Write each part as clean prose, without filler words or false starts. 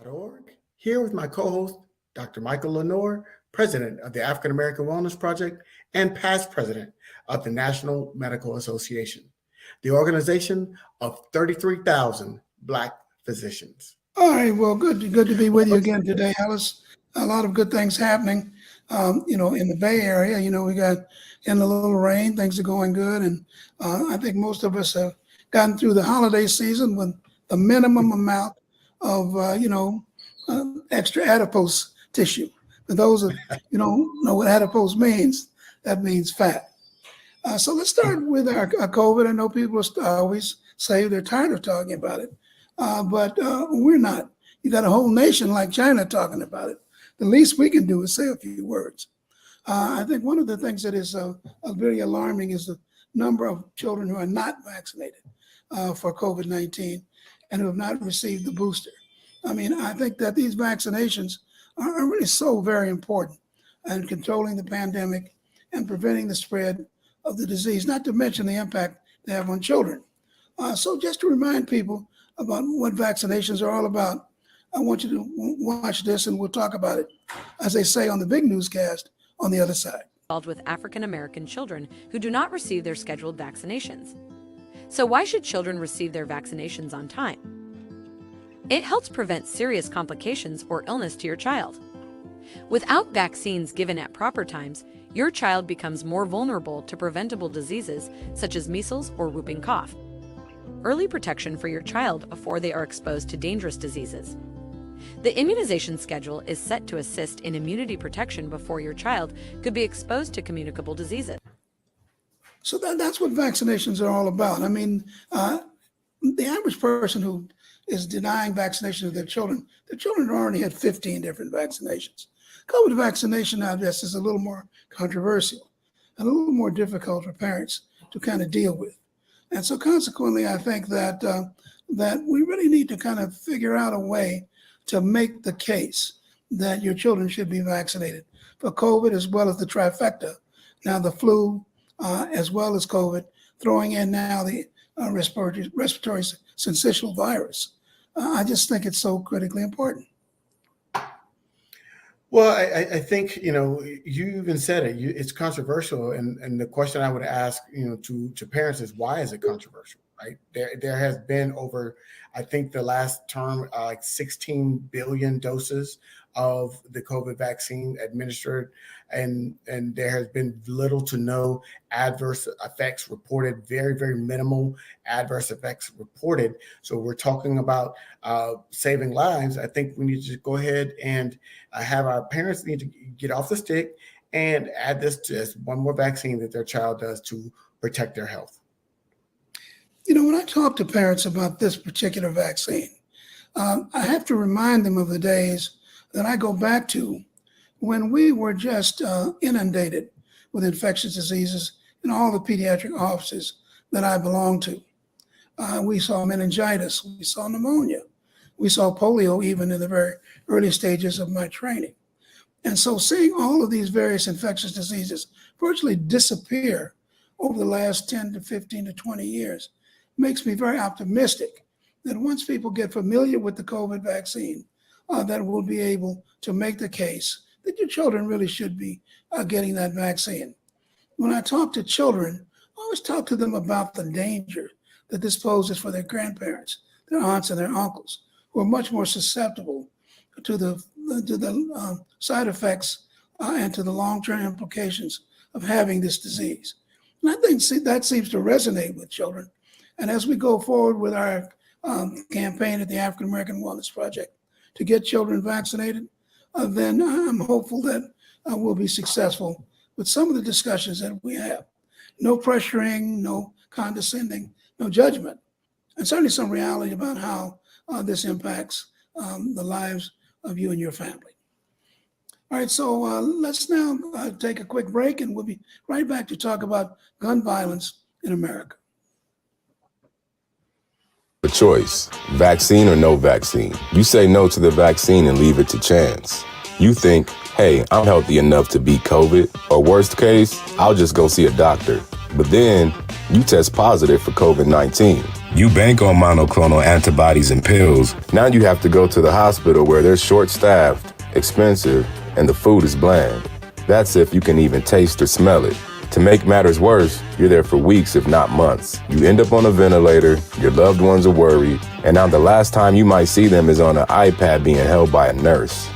Org. Here with my co-host, Dr. Michael Lenore, president of the African American Wellness Project and past president of the National Medical Association, the organization of 33,000 Black physicians. All right, well, good to be with you again today, Alice. A lot of good things happening, in the Bay Area. We got in a little rain, things are going good, and I think most of us have gotten through the holiday season with the minimum amount of, extra adipose tissue. For those of you don't know what adipose means, that means fat. So let's start with our COVID. I know people always say they're tired of talking about it, but we're not. You got a whole nation like China talking about it. The least we can do is say a few words. I think one of the things that is very alarming is the number of children who are not vaccinated for COVID-19 and who have not received the booster. I mean, I think that these vaccinations are really so very important in controlling the pandemic and preventing the spread of the disease, not to mention the impact they have on children. So just to remind people about what vaccinations are all about, I want you to watch this and we'll talk about it, as they say on the big newscast on the other side. Involved with African American children who do not receive their scheduled vaccinations. So why should children receive their vaccinations on time? It helps prevent serious complications or illness to your child. Without vaccines given at proper times, your child becomes more vulnerable to preventable diseases such as measles or whooping cough. Early protection for your child before they are exposed to dangerous diseases. The immunization schedule is set to assist in immunity protection before your child could be exposed to communicable diseases. So that's what vaccinations are all about. I mean, the average person who is denying vaccination of their children already had 15 different vaccinations. COVID vaccination now just is a little more controversial and a little more difficult for parents to kind of deal with. And so consequently, I think that that we really need to kind of figure out a way to make the case that your children should be vaccinated for COVID as well as the trifecta. Now the flu, as well as COVID, throwing in now the respiratory syncytial virus. I just think it's so critically important. Well, I think, you even said it, it's controversial. And the question I would ask, to parents is, why is it controversial, right? There has been over, I think the last term, like 16 billion doses of the COVID vaccine administered. And there has been little to no adverse effects reported, very, very minimal adverse effects reported. So we're talking about saving lives. I think we need to go ahead and have our parents need to get off the stick and add this to as one more vaccine that their child does to protect their health. When I talk to parents about this particular vaccine, I have to remind them of the days that I go back to when we were just inundated with infectious diseases in all the pediatric offices that I belonged to. We saw meningitis, we saw pneumonia, we saw polio even in the very early stages of my training. And so seeing all of these various infectious diseases virtually disappear over the last 10 to 15 to 20 years makes me very optimistic that once people get familiar with the COVID vaccine, that we'll be able to make the case that your children really should be getting that vaccine. When I talk to children, I always talk to them about the danger that this poses for their grandparents, their aunts and their uncles, who are much more susceptible to the side effects and to the long-term implications of having this disease. And I think that seems to resonate with children. And as we go forward with our campaign at the African American Wellness Project to get children vaccinated, then I'm hopeful that we'll be successful with some of the discussions that we have. No pressuring, no condescending, no judgment, and certainly some reality about how this impacts the lives of you and your family. All right, so let's now take a quick break, and we'll be right back to talk about gun violence in America. A choice, vaccine or no vaccine. You say no to the vaccine and leave it to chance. You think, hey, I'm healthy enough to beat COVID, or worst case, I'll just go see a doctor. But then you test positive for COVID-19. You bank on monoclonal antibodies and pills. Now you have to go to the hospital where they're short-staffed, expensive, and the food is bland. That's if you can even taste or smell it. To make matters worse, you're there for weeks, if not months. You end up on a ventilator, your loved ones are worried, and now the last time you might see them is on an iPad being held by a nurse.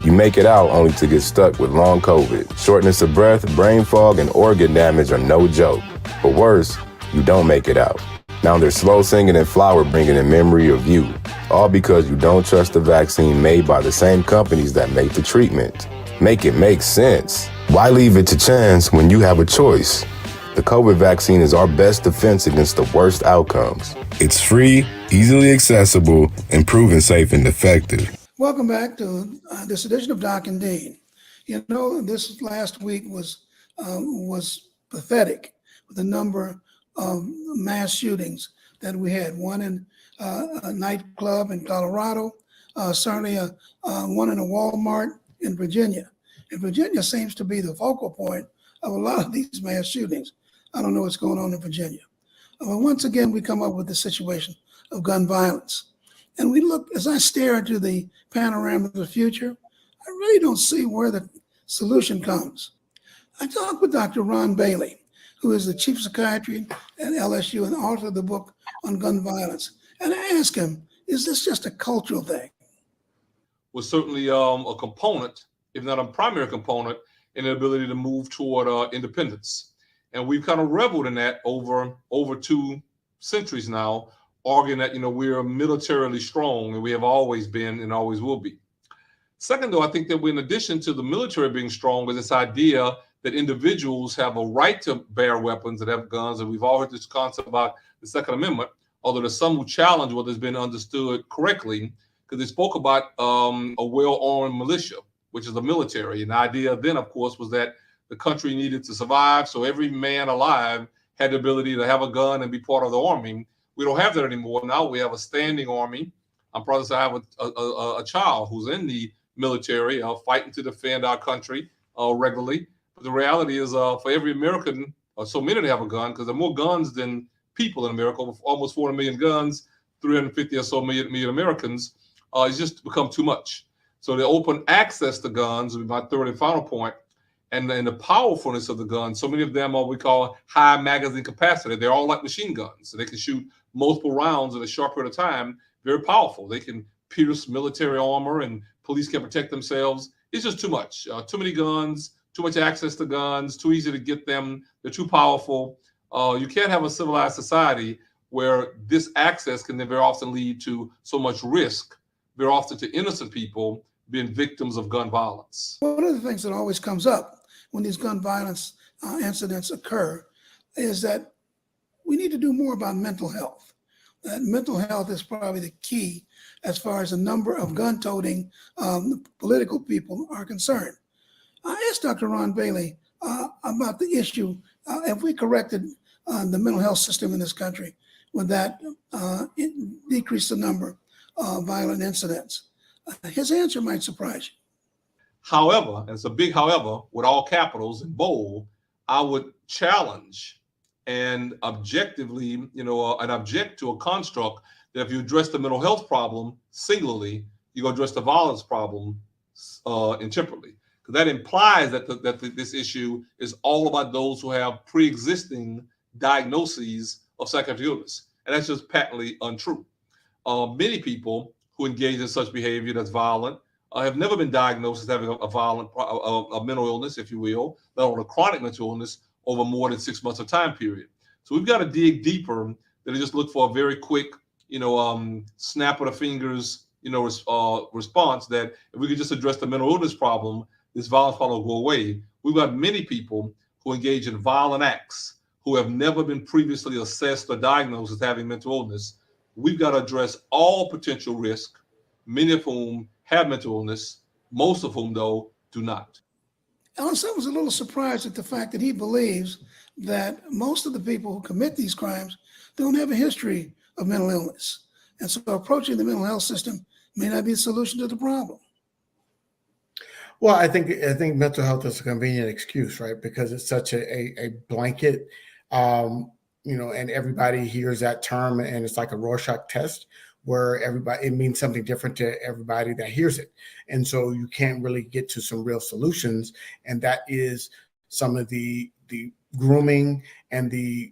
You make it out only to get stuck with long COVID. Shortness of breath, brain fog, and organ damage are no joke. But worse, you don't make it out. Now there's slow singing and flower bringing in memory of you, all because you don't trust the vaccine made by the same companies that make the treatment. Make it make sense. Why leave it to chance when you have a choice? The COVID vaccine is our best defense against the worst outcomes. It's free, easily accessible, and proven safe and effective. Welcome back to this edition of Doc and Dean. You know, this last week was pathetic with the number of mass shootings that we had. One in a nightclub in Colorado, certainly one in a Walmart in Virginia. And Virginia seems to be the focal point of a lot of these mass shootings. I don't know what's going on in Virginia. But once again, we come up with the situation of gun violence. And we look, as I stare into the panorama of the future, I really don't see where the solution comes. I talked with Dr. Ron Bailey, who is the chief psychiatrist at LSU and author of the book on gun violence. And I asked him, is this just a cultural thing? Was certainly a component, if not a primary component, in the ability to move toward independence. And we've kind of reveled in that over 2 centuries now, arguing that, we're militarily strong, and we have always been and always will be. Second, though, I think that in addition to the military being strong, is this idea that individuals have a right to bear weapons and have guns. And we've all heard this concept about the Second Amendment, although there's some who challenge whether it's been understood correctly, because they spoke about a well-armed militia, which is the military. And the idea then, of course, was that the country needed to survive, so every man alive had the ability to have a gun and be part of the army. We don't have that anymore. Now we have a standing army. I'm proud to say I have a child who's in the military, fighting to defend our country regularly. But the reality is, for every American, so many that have a gun, because there are more guns than people in America, almost 400 million guns, 350 or so million Americans, it's just become too much. So the open access to guns is my third and final point, and the powerfulness of the guns. So many of them are what we call high magazine capacity. They're all like machine guns, so they can shoot multiple rounds in a short period of time. Very powerful. They can pierce military armor, and police can protect themselves. It's just too much. Too many guns. Too much access to guns, too easy to get them. They're too powerful. You can't have a civilized society where this access can then very often lead to so much risk, very often to innocent people being victims of gun violence. One of the things that always comes up when these gun violence incidents occur is that we need to do more about mental health. That mental health is probably the key as far as the number of gun-toting political people are concerned. I asked Dr. Ron Bailey about the issue. If we corrected the mental health system in this country, would that decrease the number of violent incidents? His answer might surprise you. However, and it's a big however, with all capitals and bold, I would challenge and objectively, and object to a construct that if you address the mental health problem singularly, you're going to address the violence problem intermittently. That implies that this issue is all about those who have pre-existing diagnoses of psychiatric illness. And that's just patently untrue. Many people who engage in such behavior that's violent have never been diagnosed as having a mental illness, if you will, let alone a chronic mental illness over more than 6 months of time period. So we've got to dig deeper than to just look for a very quick, snap of the fingers, response that if we could just address the mental illness problem, this violence problem will go away. We've got many people who engage in violent acts who have never been previously assessed or diagnosed as having mental illness. We've got to address all potential risk, many of whom have mental illness, most of whom, though, do not. Ellison was a little surprised at the fact that he believes that most of the people who commit these crimes don't have a history of mental illness. And so approaching the mental health system may not be the solution to the problem. Well, I think mental health is a convenient excuse, right? Because it's such a blanket, and everybody hears that term, and it's like a Rorschach test where it means something different to everybody that hears it. And so you can't really get to some real solutions. And that is some of the grooming and the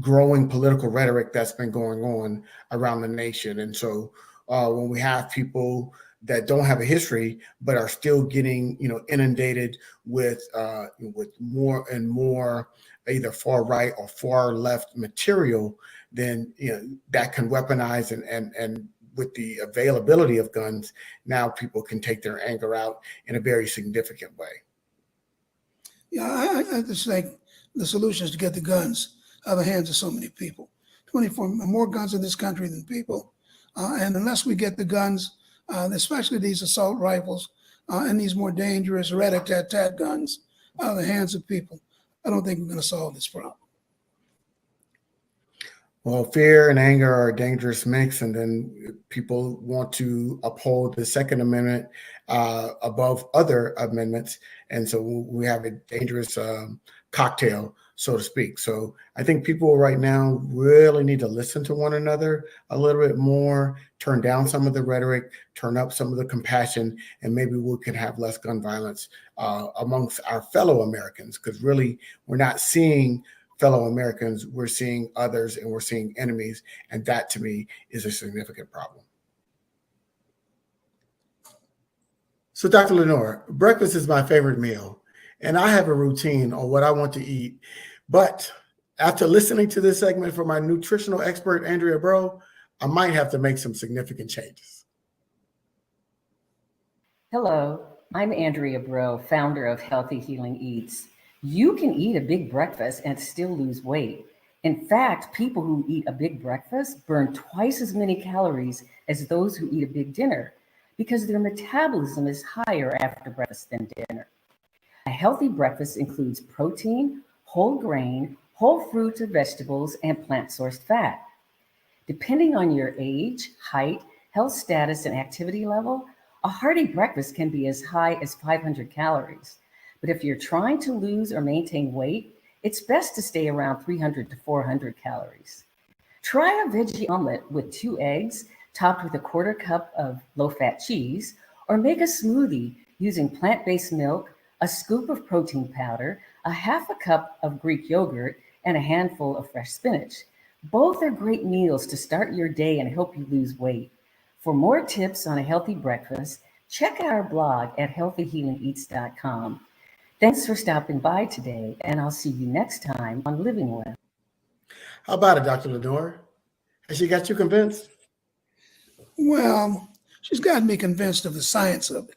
growing political rhetoric that's been going on around the nation. And so when we have people that don't have a history but are still getting inundated with more and more either far right or far left material, then that can weaponize and with the availability of guns, now people can take their anger out in a very significant way. Yeah, I just think the solution is to get the guns out of the hands of so many people. 24 more guns in this country than people, and unless we get the guns, especially these assault rifles and these more dangerous rat-a-tat-tat guns out of the hands of people, I don't think we're going to solve this problem. Well, fear and anger are a dangerous mix, and then people want to uphold the Second Amendment above other amendments, and so we have a dangerous cocktail, so to speak. So I think people right now really need to listen to one another a little bit more, turn down some of the rhetoric, turn up some of the compassion, and maybe we can have less gun violence amongst our fellow Americans, because really we're not seeing fellow Americans, we're seeing others, and we're seeing enemies. And that to me is a significant problem. So Dr. Lenore, breakfast is my favorite meal, and I have a routine on what I want to eat. But after listening to this segment from my nutritional expert, Andrea Breaux, I might have to make some significant changes. Hello, I'm Andrea Breaux, founder of Healthy Healing Eats. You can eat a big breakfast and still lose weight. In fact, people who eat a big breakfast burn twice as many calories as those who eat a big dinner because their metabolism is higher after breakfast than dinner. A healthy breakfast includes protein, whole grain, whole fruits or vegetables, and plant-sourced fat. Depending on your age, height, health status, and activity level, a hearty breakfast can be as high as 500 calories. But if you're trying to lose or maintain weight, it's best to stay around 300 to 400 calories. Try a veggie omelet with 2 eggs topped with a 1/4 cup of low-fat cheese, or make a smoothie using plant-based milk, a scoop of protein powder, a 1/2 cup of Greek yogurt, and a handful of fresh spinach. Both are great meals to start your day and help you lose weight. For more tips on a healthy breakfast, check out our blog at healthyhealingeats.com. Thanks for stopping by today, and I'll see you next time on Living Well. How about it, Dr. Lenore? Has she got you convinced? Well, she's gotten me convinced of the science of it.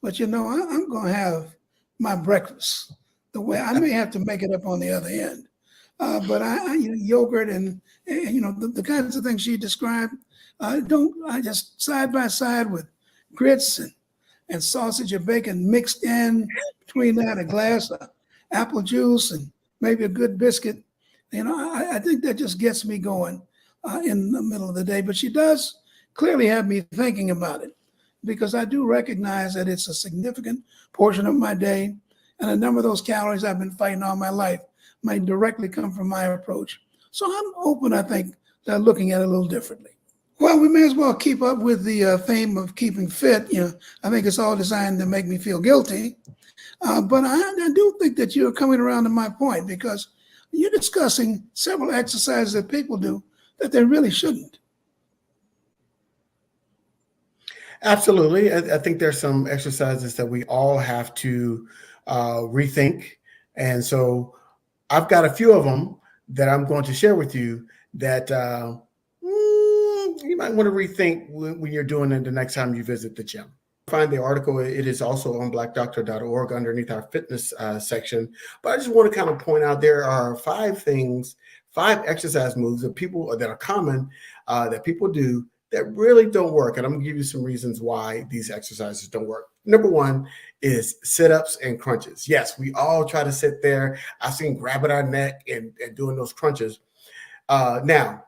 But I'm going to have my breakfast the way I may have to make it up on the other end. But yogurt and the kinds of things she described, I just side by side with grits and sausage and bacon mixed in between that, a glass of apple juice and maybe a good biscuit. I think that just gets me going in the middle of the day. But she does clearly have me thinking about it, because I do recognize that it's a significant portion of my day, and a number of those calories I've been fighting all my life might directly come from my approach. So I'm open, I think, to looking at it a little differently. Well, we may as well keep up with the theme of keeping fit. I think it's all designed to make me feel guilty. But I do think that you're coming around to my point, because you're discussing several exercises that people do that they really shouldn't. Absolutely. I think there's some exercises that we all have to rethink. And so I've got a few of them that I'm going to share with you that you might want to rethink when you're doing it the next time you visit the gym. Find the article. It is also on blackdoctor.org underneath our fitness section. But I just want to kind of point out there are 5 exercise moves that are common that people do that really don't work. And I'm going to give you some reasons why these exercises don't work. Number 1 is sit-ups and crunches. Yes, we all try to sit there. I've seen grabbing our neck and doing those crunches. Now,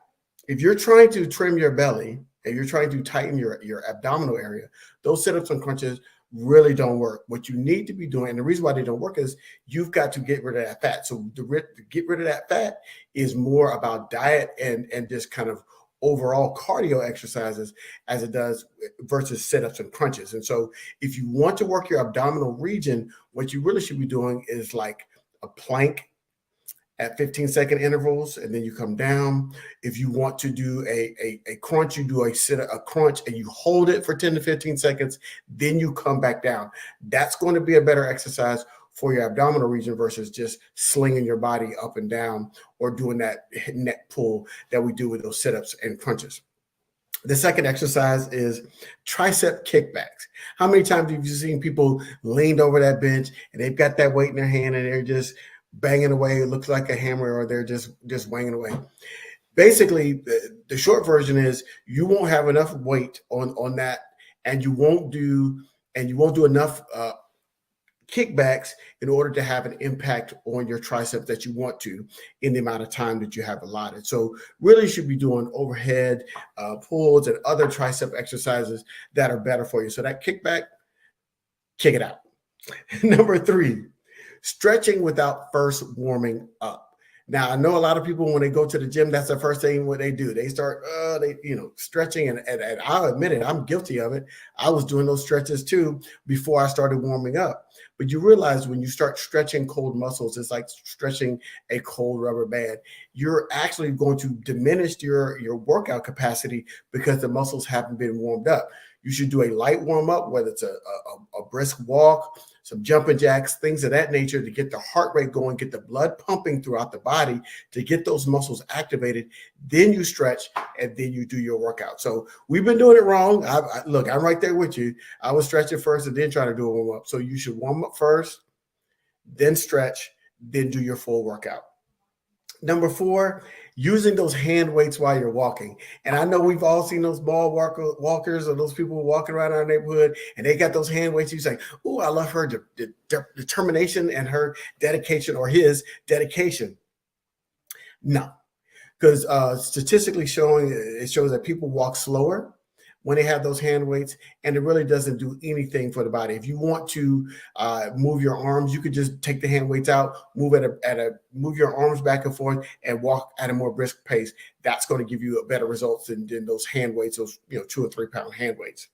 if you're trying to trim your belly and you're trying to tighten your abdominal area, those sit-ups and crunches really don't work. What you need to be doing, and the reason why they don't work is you've got to get rid of that fat. So to get rid of that fat is more about diet and just kind of overall cardio exercises as it does versus sit-ups and crunches. And so if you want to work your abdominal region, what you really should be doing is like a plank at 15-second intervals, and then you come down. If you want to do a crunch, you do a crunch and you hold it for 10 to 15 seconds, then you come back down. That's going to be a better exercise for your abdominal region versus just slinging your body up and down or doing that neck pull that we do with those sit-ups and crunches. The second exercise is tricep kickbacks. How many times have you seen people leaned over that bench and they've got that weight in their hand and they're just banging away? It looks like a hammer, or they're just wanging away. Basically, the short version is you won't have enough weight on that, and you won't do enough kickbacks in order to have an impact on your triceps that you want to in the amount of time that you have allotted. So really you should be doing overhead pulls and other tricep exercises that are better for you. So that kickback, kick it out. Number 3, stretching without first warming up. Now, I know a lot of people, when they go to the gym, that's the first thing what they do. They start, stretching. And I'll admit it, I'm guilty of it. I was doing those stretches too before I started warming up. But you realize when you start stretching cold muscles, it's like stretching a cold rubber band. You're actually going to diminish your workout capacity because the muscles haven't been warmed up. You should do a light warm up, whether it's a brisk walk, some jumping jacks, things of that nature, to get the heart rate going, get the blood pumping throughout the body, to get those muscles activated. Then you stretch, and then you do your workout. So we've been doing it wrong. Look, I'm right there with you. I was stretching first and then trying to do a warm up. So you should warm up first, then stretch, then do your full workout. Number 4, using those hand weights while you're walking. And I know we've all seen those ball walkers or those people walking around our neighborhood, and they got those hand weights. You say, oh, I love her determination and her dedication, or his dedication. No, because statistically it shows that people walk slower when they have those hand weights, and it really doesn't do anything for the body. If you want to move your arms, you could just take the hand weights out, move your arms back and forth, and walk at a more brisk pace. That's going to give you a better results than those hand weights, those 2 or 3 pound hand weights.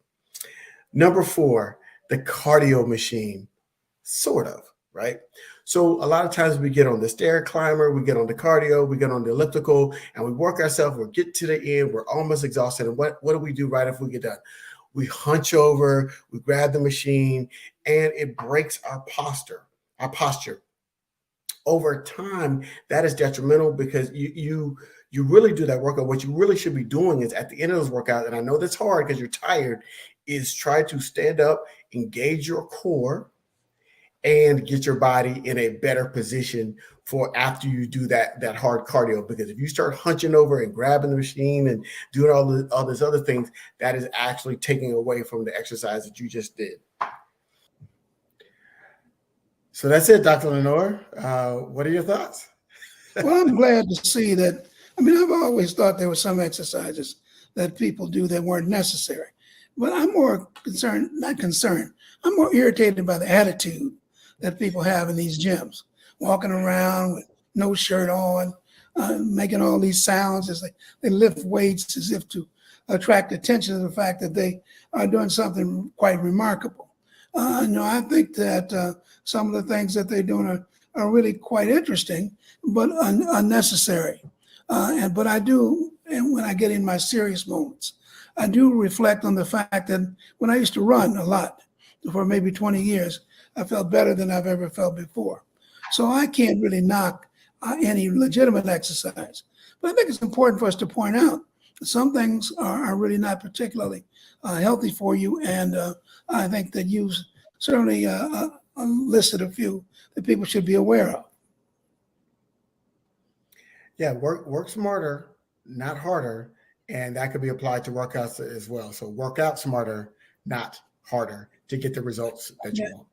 Number 4, the cardio machine, sort of, right? So a lot of times we get on the stair climber, we get on the cardio, we get on the elliptical, and we work ourselves. We get to the end, we're almost exhausted. And what do we do right after we get done? We hunch over, we grab the machine, and it breaks our posture. Over time, that is detrimental because you really do that workout. What you really should be doing is at the end of those workouts, and I know that's hard because you're tired, is try to stand up, engage your core, and get your body in a better position for after you do that hard cardio. Because if you start hunching over and grabbing the machine and doing all these other things, that is actually taking away from the exercise that you just did. So that's it, Dr. Lenore. What are your thoughts? Well, I'm glad to see that. I mean, I've always thought there were some exercises that people do that weren't necessary. But I'm more concerned, I'm more irritated by the attitude that people have in these gyms, walking around with no shirt on, making all these sounds as they lift weights as if to attract attention to the fact that they are doing something quite remarkable. I think that some of the things that they're doing are really quite interesting, but unnecessary. But I do, and when I get in my serious moments, I do reflect on the fact that when I used to run a lot for maybe 20 years, I felt better than I've ever felt before. So I can't really knock any legitimate exercise. But I think it's important for us to point out that some things are really not particularly healthy for you. And I think that you've certainly listed a few that people should be aware of. Yeah, work smarter, not harder. And that could be applied to workouts as well. So work out smarter, not harder, to get the results that you want.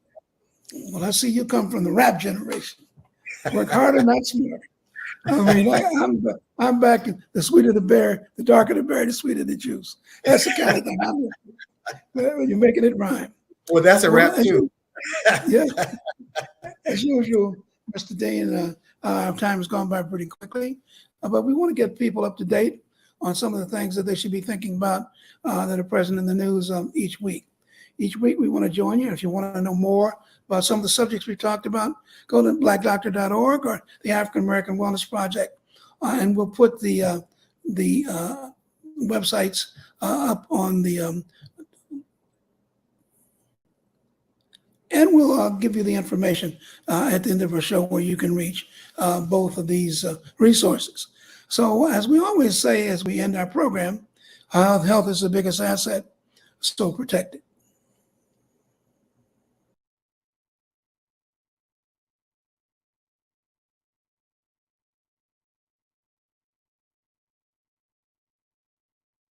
Well, I see you come from the rap generation. Work harder, not smarter. I mean, I'm back in the sweeter the berry, the darker the berry, the sweeter the juice. That's the kind of thing I'm doing. You're making it rhyme. Well, that's a wrap Well, too. Yeah, as usual, Mr. Dean, our time has gone by pretty quickly, but we want to get people up to date on some of the things that they should be thinking about that are present in the news each week. Each week, we want to join you. If you want to know more about some of the subjects we talked about, go to blackdoctor.org or the African American Wellness Project, and we'll put the websites up on the and we'll give you the information at the end of our show where you can reach both of these resources. So as we always say as we end our program, health is the biggest asset, so protect it.